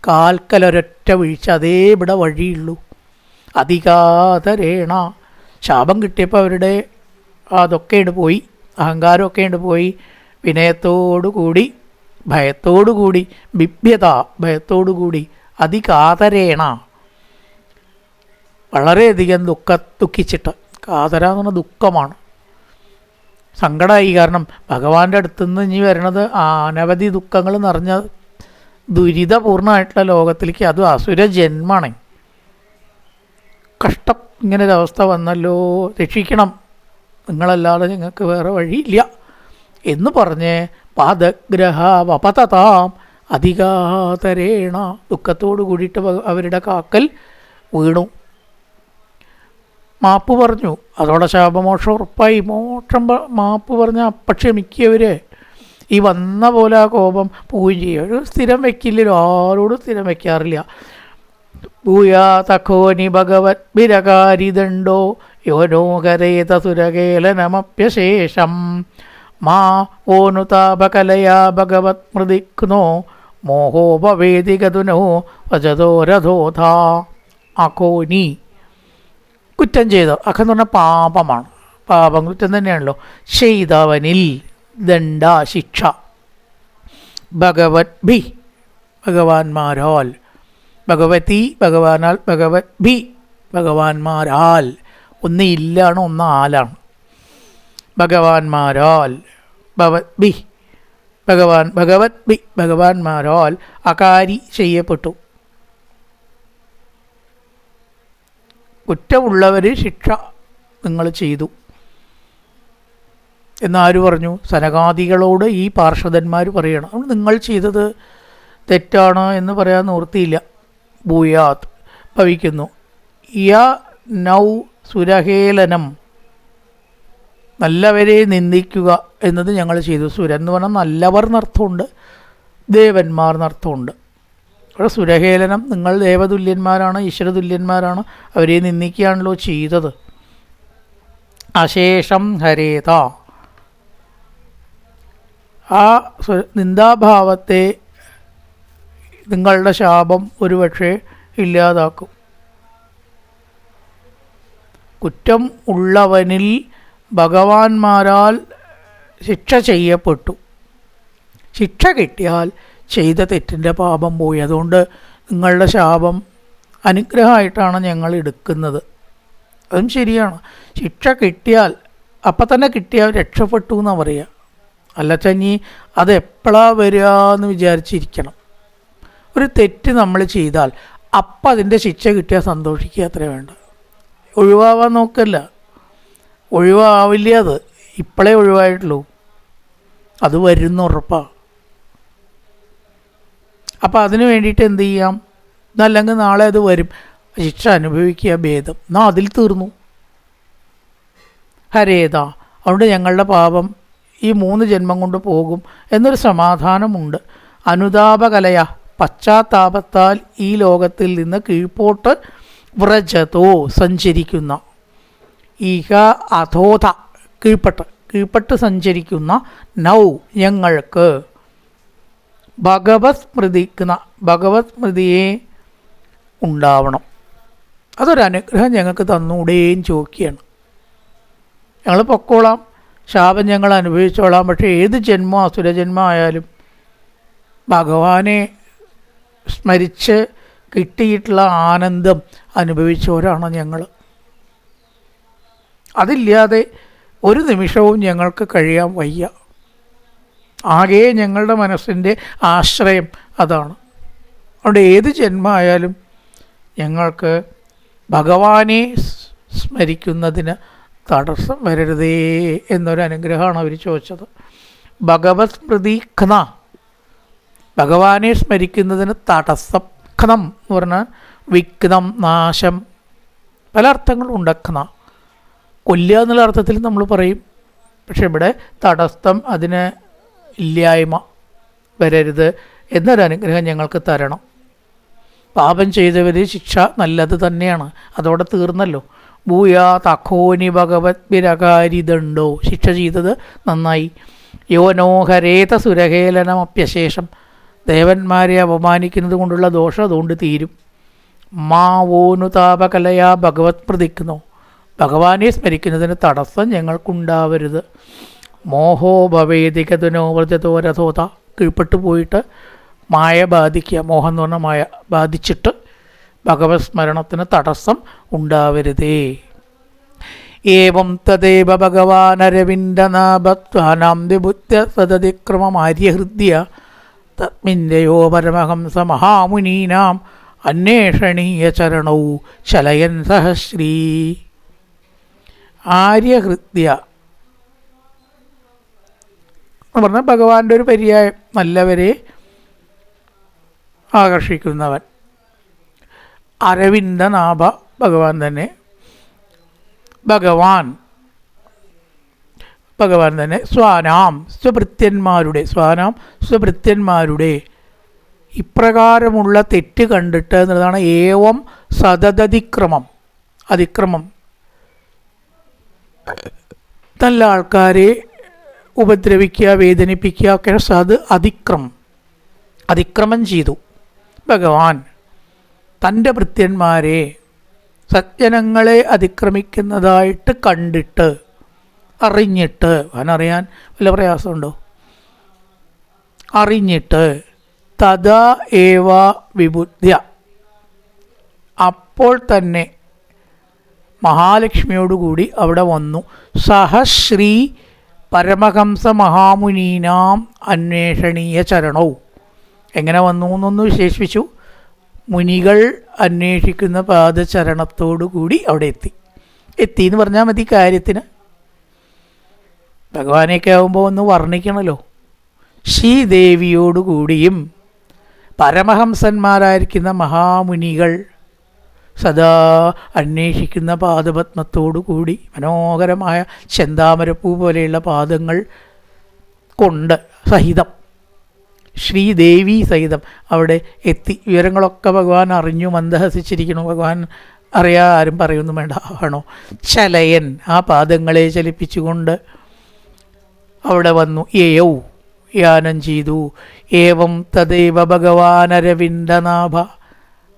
കാൽക്കലൊരൊറ്റ വീഴ്ച, അതേ ഇവിടെ വഴിയുള്ളൂ. അധികാതരേണ, ശാപം കിട്ടിയപ്പോൾ അവരുടെ അതൊക്കെയുണ്ട് പോയി, അഹങ്കാരമൊക്കെയുണ്ട് പോയി. വിനയത്തോടുകൂടി, ഭയത്തോടുകൂടി, ബിഭ്യത, ഭയത്തോടുകൂടി, അധികാതരേണ, വളരെയധികം ദുഃഖിച്ചിട്ട്. കാതര എന്ന് പറഞ്ഞാൽ ദുഃഖമാണ്, സങ്കടമായി. കാരണം ഭഗവാന്റെ അടുത്തുനിന്ന് ഇനി വരണത് അനവധി ദുഃഖങ്ങൾ നിറഞ്ഞ ദുരിതപൂർണ്ണമായിട്ടുള്ള ലോകത്തിലേക്ക്. അതും അസുര ജന്മാണ്. കഷ്ടം, ഇങ്ങനൊരവസ്ഥ വന്നല്ലോ, രക്ഷിക്കണം, നിങ്ങളല്ലാതെ ഞങ്ങൾക്ക് വേറെ വഴിയില്ല എന്ന് പറഞ്ഞ് പാദഗ്രഹവപതതാം അധികാതരേണ, ദുഃഖത്തോടു കൂടിയിട്ട് അവരുടെ കാക്കൽ വീണു. മാപ്പ് പറഞ്ഞു. അതോടെ ശാപമോക്ഷം ഉറപ്പായി. മാപ്പ് പറഞ്ഞാൽ അപ്പം ക്ഷമിക്കവർ ഈ വന്ന പോലെ ആ കോപം പോവുകയും ചെയ്യും. ഒരു സ്ഥിരം വയ്ക്കില്ലല്ലോ, ആരോടും സ്ഥിരം വയ്ക്കാറില്ല. ഭൂയാ തഖോനി ഭഗവത് വിരകാരിദണ്ഡോ യോനോകരേത സുരകേലനമപ്യശേഷം മാ ഓനുതാപകലയാ ഭഗവത് മൃദിഘ്നോ മോഹോപവേദികതുനോ വജതോ രഥോധാ. അഖോനി, കുറ്റം ചെയ്തോ. അഖെന്ന് പറഞ്ഞാൽ പാപമാണ്, പാപം കുറ്റം തന്നെയാണല്ലോ. ചെയ്തവനിൽ ദണ്ഡ, ശിക്ഷ. ഭഗവത് ഭി, ഭഗവാന്മാരാൽ. ഭഗവതി, ഭഗവാനാൽ. ഭഗവത് ഭി, ഭഗവാന്മാരാൽ. ഒന്ന് ഇല്ലാണ്, ഒന്ന് ആലാണ്. ഭഗവാന്മാരാൽ, ഭഗവത് ഭി, ഭഗവത് ഭി, ഭഗവാന്മാരാൽ അകാരി ചെയ്യപ്പെട്ടു. കുറ്റമുള്ളവർ ശിക്ഷ നിങ്ങൾ ചെയ്തു എന്നാര് പറഞ്ഞു? സനകാദികളോട് ഈ പാർഷദന്മാർ പറയണം. അതുകൊണ്ട് നിങ്ങൾ ചെയ്തത് തെറ്റാണ് എന്ന് പറയാൻ നിവൃത്തിയില്ല. ഭൂയാത് ഭവിക്കുന്നു. യ നൗ സുരഹേലനം, നല്ലവരെ നിന്ദിക്കുക എന്നത് ഞങ്ങൾ ചെയ്തു. സുരൻ എന്ന് പറഞ്ഞാൽ നല്ലവർ എന്നർത്ഥമുണ്ട്, ദേവന്മാർ എന്നർത്ഥമുണ്ട്. അവിടെ സുരഹേലനം, നിങ്ങൾ ദേവതുല്യന്മാരാണ്, ഈശ്വരതുല്യന്മാരാണ്, അവരെ നിന്ദിക്കുകയാണല്ലോ ചെയ്തത്. അശേഷം ഹരേത, ആ നിന്ദാഭാവത്തെ നിങ്ങളുടെ ശാപം ഒരുപക്ഷെ ഇല്ലാതാക്കും. കുറ്റം ഉള്ളവനിൽ ഭഗവാന്മാരാൽ ശിക്ഷ ചെയ്യപ്പെട്ടു. ശിക്ഷ കിട്ടിയാൽ ചെയ്ത തെറ്റിൻ്റെ പാപം പോയി. അതുകൊണ്ട് നിങ്ങളുടെ ശാപം അനുഗ്രഹമായിട്ടാണ് ഞങ്ങൾ എടുക്കുന്നത്. അതും ശരിയാണ്. ശിക്ഷ കിട്ടിയാൽ അപ്പം തന്നെ കിട്ടിയാൽ രക്ഷപ്പെട്ടു എന്നാണ് പറയുക. അല്ലച്ചഞ്ഞി അതെപ്പോഴാണ് വരിക എന്ന് വിചാരിച്ചിരിക്കണം. ഒരു തെറ്റ് നമ്മൾ ചെയ്താൽ അപ്പം അതിൻ്റെ ശിക്ഷ കിട്ടിയാൽ സന്തോഷിക്കുക, അത്രേ വേണ്ട. ഒഴിവാവാൻ നോക്കല്ല, ഒഴിവാവില്ല. അത് ഇപ്പോഴേ ഒഴിവായിട്ടുള്ളൂ, അത് വരുന്ന ഉറപ്പാണ്. അപ്പം അതിന് വേണ്ടിയിട്ട് എന്ത് ചെയ്യാം? എന്നല്ലെങ്കിൽ നാളെ അത് വരും, ശിക്ഷ അനുഭവിക്കുക ഭേദം. എന്നാൽ അതിൽ തീർന്നു. ഹരേത, അതുകൊണ്ട് ഞങ്ങളുടെ പാപം ഈ 3 ജന്മം കൊണ്ട് പോകും എന്നൊരു സമാധാനമുണ്ട്. അനുതാപകലയ, പശ്ചാത്താപത്താൽ ഈ ലോകത്തിൽ നിന്ന് കീഴ്പോട്ട് വ്രജതോ സഞ്ചരിക്കുന്ന, ഈഹ അധോധ കീഴ്പെട്ട് സഞ്ചരിക്കുന്ന നൗ ഞങ്ങൾക്ക് ഭഗവത് സ്മൃതിയെ ഉണ്ടാവണം. അതൊരനുഗ്രഹം ഞങ്ങൾക്ക് തന്നൂടേയും ചോദിക്കുകയാണ്. ഞങ്ങൾ പൊക്കോളാം, ശാപം ഞങ്ങൾ അനുഭവിച്ചോളാം, പക്ഷേ ഏത് ജന്മം അസുരജന്മം ആയാലും ഭഗവാനെ സ്മരിച്ച് കിട്ടിയിട്ടുള്ള ആനന്ദം അനുഭവിച്ചവരാണ് ഞങ്ങൾ. അതില്ലാതെ ഒരു നിമിഷവും ഞങ്ങൾക്ക് കഴിയാൻ വയ്യ. ആകെ ഞങ്ങളുടെ മനസ്സിൻ്റെ ആശ്രയം അതാണ്. അതുകൊണ്ട് ഏത് ജന്മമായാലും ഞങ്ങൾക്ക് ഭഗവാനെ സ്മരിക്കുന്നതിന് തടസ്സം വരരുതേ എന്നൊരു അനുഗ്രഹമാണ് അവർ ചോദിച്ചത്. ഭഗവത് സ്മൃതി ഖ്ന, ഭഗവാനെ സ്മരിക്കുന്നതിന് തടസ്സം. ഖ്നം എന്ന് പറഞ്ഞാൽ വിഘ്നം, നാശം, പല അർത്ഥങ്ങളുണ്ട്. ഖ്ന കൊല്ലുക എന്നുള്ള അർത്ഥത്തിൽ നമ്മൾ പറയും. പക്ഷെ ഇവിടെ തടസ്സം, അതിന് ഇല്ലായ്മ വരരുത് എന്നൊരനുഗ്രഹം ഞങ്ങൾക്ക് തരണം. പാപം ചെയ്തവർ ശിക്ഷ നല്ലത് തന്നെയാണ്, അതോടെ തീർന്നല്ലോ. ഭൂയാ തഖോനി ഭഗവത് വിരകാരിദണ്ഡോ, ശിക്ഷ ചെയ്തത് നന്നായി. യോനോഹരേത സുരഹേലനമപ്യശേഷം, ദേവന്മാരെ അപമാനിക്കുന്നത് കൊണ്ടുള്ള ദോഷം അതുകൊണ്ട് തീരും. മാവോനുതാപകലയാ ഭഗവത് പ്രതിക്കുന്നോ, ഭഗവാനെ സ്മരിക്കുന്നതിന് തടസ്സം ഞങ്ങൾക്കുണ്ടാവരുത്. മോഹോ ഭവേദികതനോ വ്രജതോ രഥോത, കീഴ്പ്പെട്ടു പോയിട്ട് മായ ബാധിക്കുക, മോഹം എന്ന് പറഞ്ഞാൽ മായ ബാധിച്ചിട്ട് ഭഗവത് സ്മരണത്തിന് തടസ്സം ഉണ്ടാവരുതേ. ഏവം തദേവ ഭഗവാനരവിന്ദനാഭത്വാനാം വിബുദ്ധ്യ സതതിക്രമമാര്യഹൃദ്യ തസ്മിന്ദയോ പരമഹംസ മഹാമുനീനാം അന്വേഷണീയ ചരണൗ ശലയൻ സഹശ്രീ. ആര്യഹൃദ്യ എന്ന് പറഞ്ഞാൽ ഭഗവാന്റെ ഒരു പര്യായം, നല്ലവരെ ആകർഷിക്കുന്നവൻ. അരവിന്ദനാഭ ഭഗവാൻ തന്നെ, ഭഗവാൻ തന്നെ സ്വഭൃത്യന്മാരുടെ ഇപ്രകാരമുള്ള തെറ്റ് കണ്ടിട്ട് എന്നുള്ളതാണ് ഏവം അതിക്രമം. നല്ല ആൾക്കാരെ ഉപദ്രവിക്കുക, വേദനിപ്പിക്കുക ഒക്കെ അതിക്രമം ചെയ്തു ഭഗവാൻ. തൻ്റെ ഭൃത്യന്മാരെ, സജ്ജനങ്ങളെ അതിക്രമിക്കുന്നതായിട്ട് കണ്ടിട്ട്, അറിഞ്ഞിട്ട്, അവനറിയാൻ വല്ല പ്രയാസമുണ്ടോ? അറിഞ്ഞിട്ട് തഥാ ഏവ വിബുദ്ധ്യ, അപ്പോൾ തന്നെ മഹാലക്ഷ്മിയോടുകൂടി അവിടെ വന്നു. സഹശ്രീ പരമഹംസ മഹാമുനീനാം അന്വേഷണീയ ചരണവും. എങ്ങനെ വന്നു എന്നൊന്ന് വിശേഷിപ്പിച്ചു. മുനികൾ അന്വേഷിക്കുന്ന പാദചരണത്തോടു കൂടി അവിടെ എത്തി എന്ന് പറഞ്ഞാൽ മതി കാര്യത്തിന്. ഭഗവാനെയൊക്കെ ആകുമ്പോൾ ഒന്ന് വർണ്ണിക്കണമല്ലോ. ശ്രീദേവിയോടുകൂടിയും പരമഹംസന്മാരായിരിക്കുന്ന മഹാമുനികൾ സദാ അന്വേഷിക്കുന്ന പാദപത്മത്തോടു കൂടി മനോഹരമായ ചെന്താമരപ്പൂ പോലെയുള്ള പാദങ്ങൾ കൊണ്ട് സഹിതം, ശ്രീദേവി സഹിതം അവിടെ എത്തി. വിവരങ്ങളൊക്കെ ഭഗവാൻ അറിഞ്ഞു, മന്ദഹസിച്ചിരിക്കുന്നു. ഭഗവാൻ ആരും പറയുന്നു വേണ്ട ആണോ. ചലയൻ ആ പാദങ്ങളെ ചലിപ്പിച്ചുകൊണ്ട് അവിടെ വന്നു. യയൗ യാനം ചെയ്തു. ഏവം തദൈവ ഭഗവാൻ അരവിന്ദനാഭ.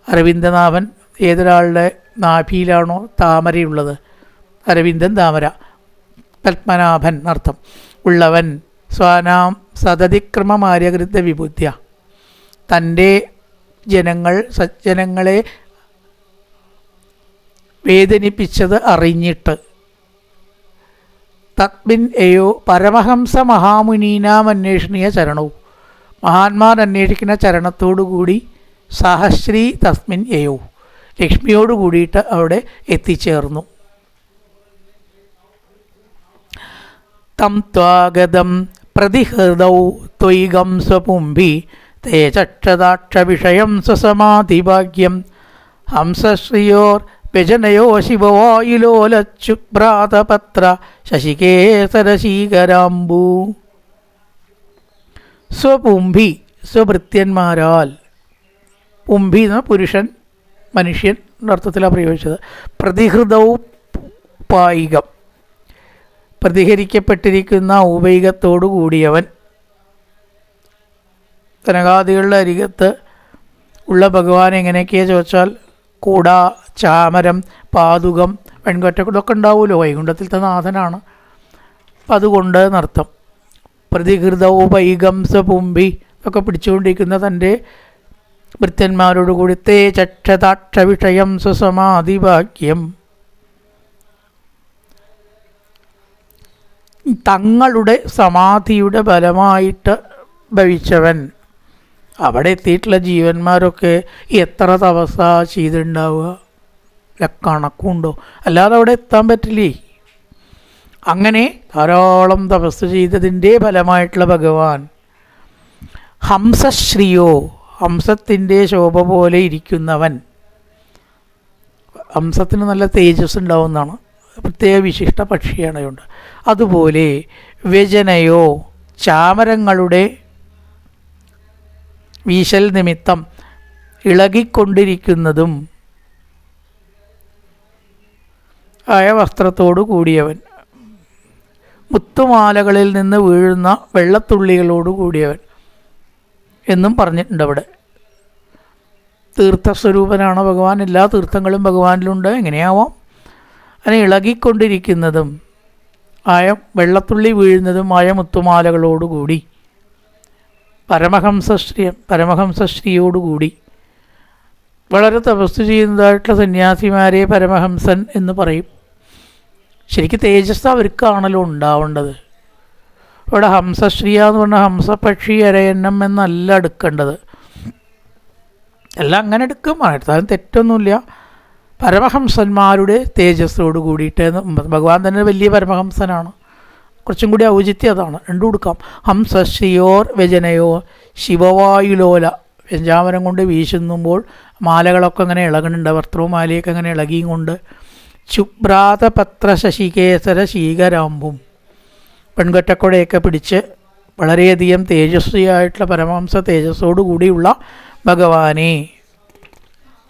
അരവിന്ദനാഭൻ ഏതൊരാളുടെ നാഭിയിലാണോ താമരയുള്ളത്, അരവിന്ദൻ താമര, പത്മനാഭൻ അർത്ഥം ഉള്ളവൻ, സ്വാനാം സതതിക്രമമാര്യകൃത വിബുദ്ധ്യ, തൻ്റെ സജ്ജനങ്ങളെ വേദനിപ്പിച്ചത് അറിഞ്ഞിട്ട്, തത്മിൻ എയോ പരമഹംസ മഹാമുനീനാം അന്വേഷണീയ ചരണവും, മഹാന്മാർ അന്വേഷിക്കുന്ന ചരണത്തോടുകൂടി സഹശ്രീ തസ്മിൻ എയോ, ലക്ഷ്മിയോട് കൂടിയിട്ട് അവിടെ എത്തിച്ചേർന്നു. തം ത്വാഗതം പ്രതിഹൃദൗ ത്വയികം സ്വപുംഭി തേ ചക്ഷദാക്ഷവിഷയം സ്വസമാധിഭാഗ്യം ഹംസശ്രിയോർ വ്യജനയോ ശിവവായുലോലച്ചുഭ്രാതപത്ര ശശികേസരശീകരാംബൂ. സ്വപുംഭി സ്വഭൃത്യന്മാരാൽ, പുംഭി എന്ന പുരുഷൻ മനുഷ്യൻ അർത്ഥത്തിലാണ് പ്രയോഗിച്ചത്. പ്രതിഹൃതവും പായികം, പ്രതിഹരിക്കപ്പെട്ടിരിക്കുന്ന ഔപൈകത്തോടു കൂടിയവൻ. കനകാദികളുടെ അരികത്ത് ഉള്ള ഭഗവാൻ എങ്ങനെയൊക്കെയാണ് ചോദിച്ചാൽ കൂട, ചാമരം, പാതുകം, വെൺകൊറ്റ ഇതൊക്കെ ഉണ്ടാവുമല്ലോ. വൈകുണ്ഠത്തിലത്തെ നാഥനാണ്. അപ്പം അതുകൊണ്ട് നർത്ഥം. പ്രതിഹൃതൗപൈകം സ്വപുംഭി ഒക്കെ പിടിച്ചുകൊണ്ടിരിക്കുന്ന തൻ്റെ ഭൃത്യന്മാരോടുകൂടി തേ ചക്ഷതാക്ഷവിഷയം സ്വസമാധിഭാഗ്യം, തങ്ങളുടെ സമാധിയുടെ ബലമായിട്ട് ഭവിച്ചവൻ. അവിടെ എത്തിയിട്ടുള്ള ജീവന്മാരൊക്കെ എത്ര തപസ്സ ചെയ്തിട്ടുണ്ടാവുക, കണക്കുണ്ടോ? അല്ലാതെ അവിടെ എത്താൻ പറ്റില്ലേ. അങ്ങനെ ധാരാളം തപസ് ചെയ്തതിൻ്റെ ഫലമായിട്ടുള്ള ഭഗവാൻ ഹംസശ്രീയോ, ഹംസത്തിൻ്റെ ശോഭ പോലെ ഇരിക്കുന്നവൻ. ഹംസത്തിന് നല്ല തേജസ് ഉണ്ടാവുന്നതാണ്, പ്രത്യേക വിശിഷ്ട പക്ഷിയാണ്. അതുകൊണ്ട് അതുപോലെ വ്യജനയോ, ചാമരങ്ങളുടെ വീശൽ നിമിത്തം ഇളകിക്കൊണ്ടിരിക്കുന്നതും ആയ വസ്ത്രത്തോടു കൂടിയവൻ, മുത്തുമാലകളിൽ നിന്ന് വീഴുന്ന വെള്ളത്തുള്ളികളോട് കൂടിയവൻ എന്നും പറഞ്ഞിട്ടുണ്ട്. അവിടെ തീർത്ഥസ്വരൂപനാണ് ഭഗവാൻ. എല്ലാ തീർത്ഥങ്ങളും ഭഗവാനിലുണ്ട്. എങ്ങനെയാവാം? അങ്ങനെ ഇളകിക്കൊണ്ടിരിക്കുന്നതും ആയ വെള്ളത്തുള്ളി വീഴുന്നതും ആയ മുത്തുമാലകളോടുകൂടി പരമഹംസശ്രീയോടുകൂടി വളരെ തപസ് ചെയ്യുന്നതായിട്ടുള്ള സന്യാസിമാരെ പരമഹംസൻ എന്ന് പറയും. ശരിക്കും തേജസ് അവർക്കാണല്ലോ ഉണ്ടാവേണ്ടത്. ഇവിടെ ഹംസശ്രീയ എന്ന് പറഞ്ഞാൽ ഹംസപക്ഷി അരയന്നം എന്നല്ല എടുക്കേണ്ടത്. എല്ലാം അങ്ങനെ എടുക്കും, അടുത്താലും തെറ്റൊന്നുമില്ല. പരമഹംസന്മാരുടെ തേജസ്സോട് കൂടിയിട്ട് ഭഗവാൻ തന്നെ വലിയ പരമഹംസനാണ്. കുറച്ചും കൂടി ഔചിത്യം അതാണ്. രണ്ടും കൊടുക്കാം. ഹംസശ്രീയോർ വ്യജനയോ ശിവവായുലോല, വ്യഞ്ചാമരം കൊണ്ട് വീശുന്നുമ്പോൾ മാലകളൊക്കെ അങ്ങനെ ഇളകുന്നുണ്ട്. വസ്ത്രവും മാലയൊക്കെ അങ്ങനെ ഇളകിയും കൊണ്ട് ശുഭ്രാതപത്ര ശശികേസര ശീകരാമ്പും, പെൺകൊറ്റക്കൊടയൊക്കെ പിടിച്ച് വളരെയധികം തേജസ്വിയായിട്ടുള്ള പരമഹംസ തേജസ്സോടു കൂടിയുള്ള ഭഗവാനെ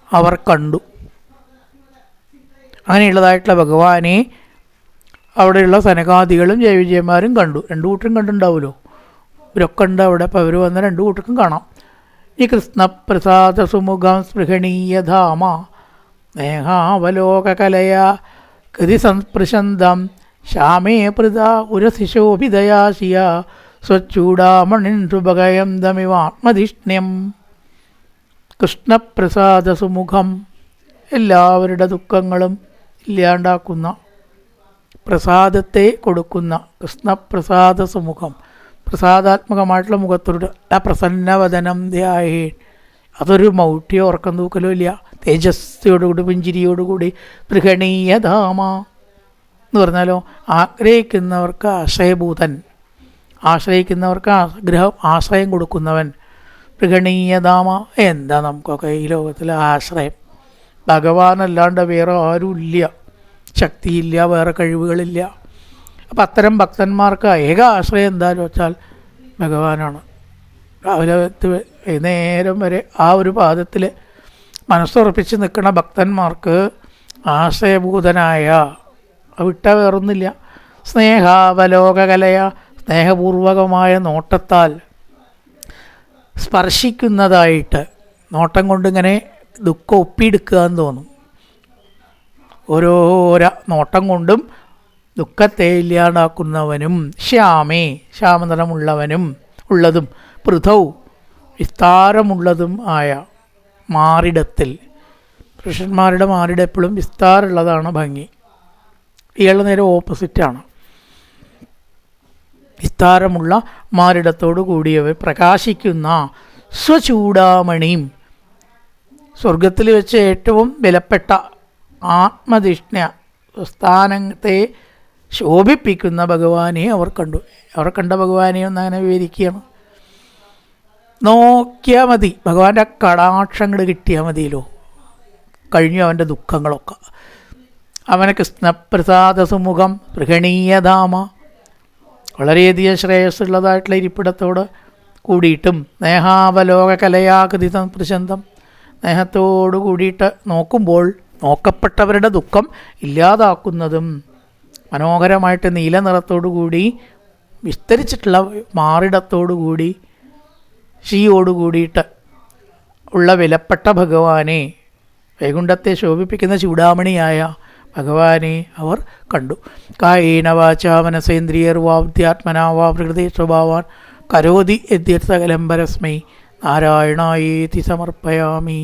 അവർ കണ്ടു. അങ്ങനെയുള്ളതായിട്ടുള്ള ഭഗവാനെ അവിടെയുള്ള സനകാദികളും ജയവിജയന്മാരും കണ്ടു. രണ്ടു കൂട്ടരും കണ്ടുണ്ടാവുമല്ലോ, ഇവരൊക്കെ ഉണ്ട് അവിടെ. അപ്പോൾ അവർ വന്ന രണ്ടു കൂട്ടർക്കും കാണാം. ഈ കൃഷ്ണപ്രസാദ സുമുഖം സ്പൃഹണീയധാമ നേഹാവലോകകലയ കൃതി സംസ്പൃശന്തം ശ്യാമേ പൃഥ ഉരസിശോഭിതയാശിയ സ്വച്ചൂടാമണിൻ സുഭഗയം ദമിവാത്മധിഷ്ണ്യം. കൃഷ്ണപ്രസാദ സുമുഖം, എല്ലാവരുടെ ദുഃഖങ്ങളും ഇല്ലാണ്ടാക്കുന്ന, പ്രസാദത്തെ കൊടുക്കുന്ന കൃഷ്ണപ്രസാദ സുമുഖം, പ്രസാദാത്മകമായിട്ടുള്ള മുഖത്തോട് പ്രസന്നവദനം ധ്യായേ, അതൊരു മൗഢ്യോ ഉറക്കം തൂക്കലോ ഇല്ല. തേജസ്സോടുകൂടി പുഞ്ചിരിയോടുകൂടി ബൃഹണീയധാമ എന്ന് പറഞ്ഞാലോ ആഗ്രഹിക്കുന്നവർക്ക് ആശ്രയഭൂതൻ, ആശ്രയിക്കുന്നവർക്ക് ആശ്രയം കൊടുക്കുന്നവൻ. ബൃഹണീയധാമ, എന്താ നമുക്കൊക്കെ ഈ ലോകത്തിലെ ആശ്രയം? ഭഗവാനല്ലാണ്ട് വേറെ ആരുമില്ല, ശക്തിയില്ല, വേറെ കഴിവുകളില്ല. അപ്പം അത്തരം ഭക്തന്മാർക്ക് ഏക ആശ്രയം എന്താണെന്ന് വെച്ചാൽ ഭഗവാനാണ്. രാവിലെ നേരം വരെ ആ ഒരു പാദത്തിൽ മനസ്സുറപ്പിച്ച് നിൽക്കുന്ന ഭക്തന്മാർക്ക് ആശ്രയഭൂതനായ വിട്ട വേറൊന്നില്ല. സ്നേഹാവലോകകലയ, സ്നേഹപൂർവകമായ നോട്ടത്താൽ സ്പർശിക്കുന്നതായിട്ട്, നോട്ടം കൊണ്ടിങ്ങനെ ദുഃഖം ഒപ്പിയെടുക്കുക എന്ന് തോന്നും. ഓരോരോ നോട്ടം കൊണ്ടും ദുഃഖത്തെ ഇല്ലാണ്ടാക്കുന്നവനും, ശ്യാമേ, ശ്യാമനിറമുള്ളവനും ഉള്ളതും, പൃഥൗ, വിസ്താരമുള്ളതും ആയ മാറിടത്തിൽ. പുരുഷന്മാരുടെ മാറിടം എപ്പോഴും വിസ്താരമുള്ളതാണ് ഭംഗി. ഇയാൾ നേരെ ഓപ്പോസിറ്റാണ്. വിസ്താരമുള്ള മാറിടത്തോടു കൂടിയവർ പ്രകാശിക്കുന്ന സ്വചൂടാമണിയും, സ്വർഗത്തിൽ വെച്ച് ഏറ്റവും വിലപ്പെട്ട ആത്മധിഷ്ഠ സ്ഥാനത്തെ ശോഭിപ്പിക്കുന്ന ഭഗവാനെ അവർ കണ്ടു. അവർ കണ്ട ഭഗവാനെ ഒന്നങ്ങനെ വിവരിക്കുകയാണ്. നോക്കിയാൽ മതി, ഭഗവാന്റെ കടാക്ഷങ്ങൾ കിട്ടിയാൽ മതിയല്ലോ, കഴിഞ്ഞു അവൻ്റെ ദുഃഖങ്ങളൊക്കെ. അവനെ കൃഷ്ണപ്രസാദ സുമുഖം ഗൃഹണീയധാമ, വളരെയധികം ശ്രേയസ്സുള്ളതായിട്ടുള്ള ഇരിപ്പിടത്തോട് കൂടിയിട്ടും സ്നേഹാവലോക കലയാകൃതിതം പ്രശന്തം, സ്നേഹത്തോടു കൂടിയിട്ട് നോക്കുമ്പോൾ നോക്കപ്പെട്ടവരുടെ ദുഃഖം ഇല്ലാതാക്കുന്നതും, മനോഹരമായിട്ട് നീല നിറത്തോടു കൂടി വിസ്തരിച്ചിട്ടുള്ള മാറിടത്തോടു കൂടി ശ്രീയോടു കൂടിയിട്ട് ഉള്ള വിലപ്പെട്ട ഭഗവാനെ, വൈകുണ്ഠത്തെ ശോഭിപ്പിക്കുന്ന ചൂടാമണിയായ ഭഗവാനെ അവർ കണ്ടു. കായേന വാചാ മനസേന്ദ്രിയർവാബ്ധ്യാത്മനാ വാ പ്രകൃതി സ്വഭാവാൻ കരോതി യദ്യർത്ഥകലം പരസ്മൈ നാരായണായേതി സമർപ്പയാമി.